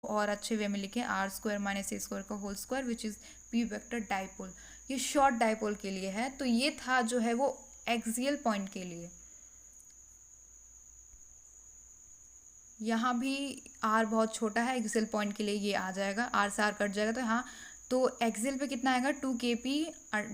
और अच्छे वे में लिखें, R square minus A square का whole square which is P vector dipole. ये शॉर्ट डाइपोल के लिए है। तो ये था जो है वो एक्सियल पॉइंट के लिए। यहाँ भी आर बहुत छोटा है, एक्सियल पॉइंट के लिए ये आ जाएगा, आर से आर कट जाएगा तो यहाँ, तो एक्सियल पे कितना आएगा 2kp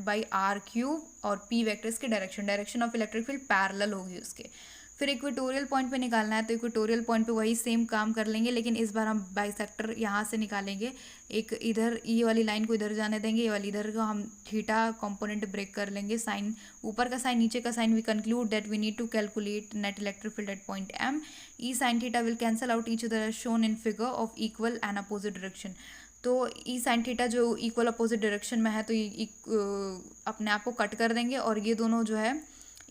बाई आर क्यूब, और पी वेक्टर इसके direction of electric field parallel होगी उसके। फिर इक्वेटोरियल पॉइंट पे निकालना है, तो इक्वेटोरियल पॉइंट पे वही सेम काम कर लेंगे, लेकिन इस बार हम बाइसेक्टर यहाँ से निकालेंगे। एक इधर ये वाली लाइन को इधर जाने देंगे, ये वाली इधर को हम थीटा कंपोनेंट ब्रेक कर लेंगे, साइन ऊपर का साइन नीचे का sine. We conclude that we need to calculate net electric field at point M. E sine theta will cancel out each other as shown in figure of equal and opposite direction. तो E sine theta जो equal opposite direction में है, तो ये अपने आप को cut कर देंगे, और ये दोनों जो है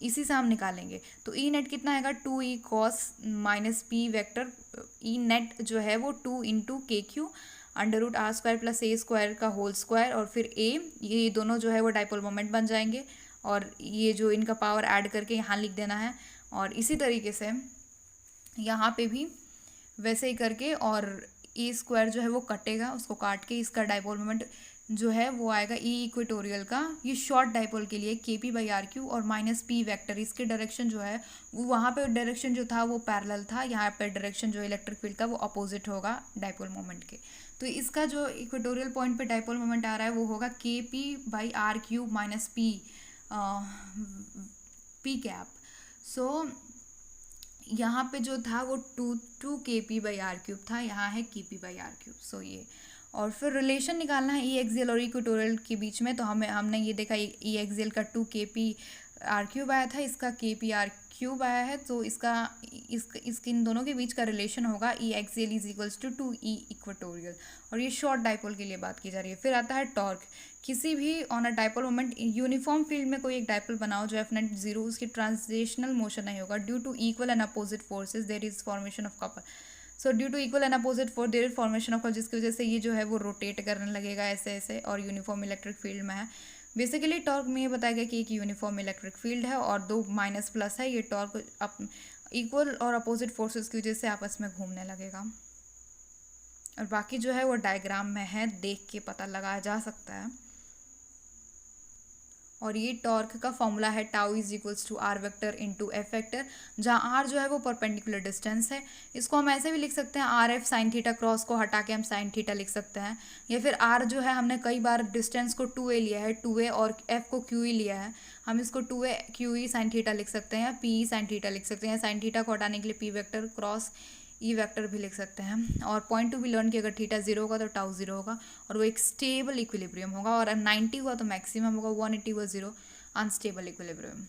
इसी से हम निकालेंगे। तो ई नेट कितना आएगा 2e cos minus P vector. E net जो है वो 2 into K Q under root R square plus A square का होल स्क्वायर, और फिर ए, ये दोनों जो है वो डाइपोल मोमेंट बन जाएंगे, और ये जो इनका पावर ऐड करके यहाँ लिख देना है। और इसी तरीके से यहाँ पे भी वैसे ही करके, और ए स्क्वायर जो है वो कटेगा, उसको काट के इसका डाइपोल मोमेंट जो है वो आएगा ई इक्वेटोरियल का, ये शॉर्ट डाइपोल के लिए के पी बाई आर क्यू और माइनस पी वेक्टर। इसके डायरेक्शन जो है वो वहाँ पे डायरेक्शन जो था वो पैरेलल था, यहाँ पे डायरेक्शन जो इलेक्ट्रिक फील्ड का वो अपोजिट होगा डाइपोल मोमेंट के। तो इसका जो इक्वेटोरियल पॉइंट पे डाइपोल मोमेंट आ रहा है वो होगा K P by R cube minus P P cap. So यहाँ पे जो था वो टू के पी बाई आर क्यूब था, यहाँ है के पी बाई आर क्यूब। सो ये, और फिर रिलेशन निकालना है ई एक्सियल और इक्वेटोरियल के बीच में। तो हमने ये देखा ई एक्सियल का 2kp आर क्यूब आया था, इसका kp आर क्यूब आया है, तो इसके इन दोनों के बीच का रिलेशन होगा E axial is equals to 2e equatorial. और ये शॉर्ट डाइपोल के लिए बात की जा रही है। फिर आता है टॉर्क। किसी भी on a dipole moment uniform field में कोई एक डाइपोल बनाओ जो एफ नेट जीरो, उसकी ट्रांसलेशनल मोशन नहीं होगा। Due to equal and opposite forces there is formation of couple. So due to equal and opposite force there is formation of, जिसकी वजह से ये जो है वो रोटेट करने लगेगा ऐसे ऐसे, और यूनिफॉर्म इलेक्ट्रिक फील्ड में है। बेसिकली टॉर्क में ये बताया गया कि एक यूनिफॉर्म इलेक्ट्रिक फील्ड है और दो माइनस प्लस है। ये टॉर्क इक्वल और अपोजिट फोर्सेस की वजह से आपस में घूमने लगेगा। और बाकी जो है वो डायग्राम में है, देख के पता लगाया जा सकता है। और ये टॉर्क का फॉर्मूला है tau is equals to r vector into F vector, जहाँ आर जो है वो परपेंडिकुलर डिस्टेंस है। इसको हम ऐसे भी लिख सकते हैं, R F sine theta, cross को हटा के हम साइन थीटा लिख सकते हैं। या फिर आर जो है हमने कई बार डिस्टेंस को 2a लिया है, 2a, और एफ को QE लिया है, हम इसको 2a QE साइन थीटा लिख सकते हैं, या PE साइन थीटा लिख सकते हैं। साइन थीटा को हटाने के लिए P vector cross E vector भी लिख सकते हैं। और पॉइंट टू भी लर्न कि अगर थीटा 0 होगा तो टाउ 0 होगा, और वो एक स्टेबल इक्विलिब्रियम होगा। और 90 हुआ तो मैक्सिमम होगा, 180 हुआ 0, अनस्टेबल इक्विलिब्रियम।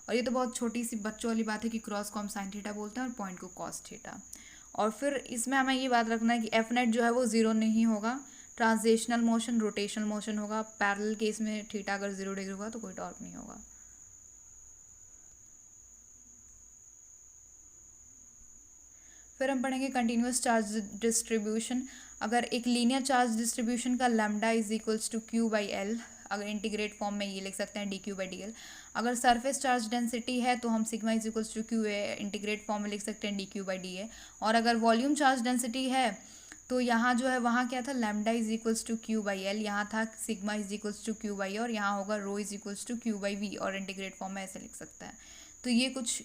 और ये तो बहुत छोटी सी बच्चों वाली बात है कि क्रॉस को हम साइन थीटा बोलते हैं और पॉइंट को कॉस थीटा। और फिर इसमें हमें ये बात रखना है कि एफ नेट जो है वो 0 नहीं होगा, ट्रांसलेशनल मोशन रोटेशनल मोशन होगा। पैरेलल केस में थीटा अगर 0 डिग्री होगा तो कोई टॉर्क नहीं होगा। फिर हम पढ़ेंगे कंटिन्यूस चार्ज डिस्ट्रीब्यूशन। अगर एक लीनियर चार्ज डिस्ट्रीब्यूशन का lambda is equals to Q by l, अगर इंटीग्रेट फॉर्म में ये लिख सकते हैं d q by d l. अगर सरफेस चार्ज डेंसिटी है तो हम sigma is equals to q A, integrate form में लिख सकते हैं d q by d A. और अगर वॉल्यूम चार्ज डेंसिटी है तो यहाँ जो है वहाँ क्या था, lambda is equals to Q by L, यहाँ था sigma is equals to Q by, और यहाँ होगा rho is equals to Q by V, और इंटीग्रेट फॉर्म में ऐसे लिख सकते हैं। तो ये कुछ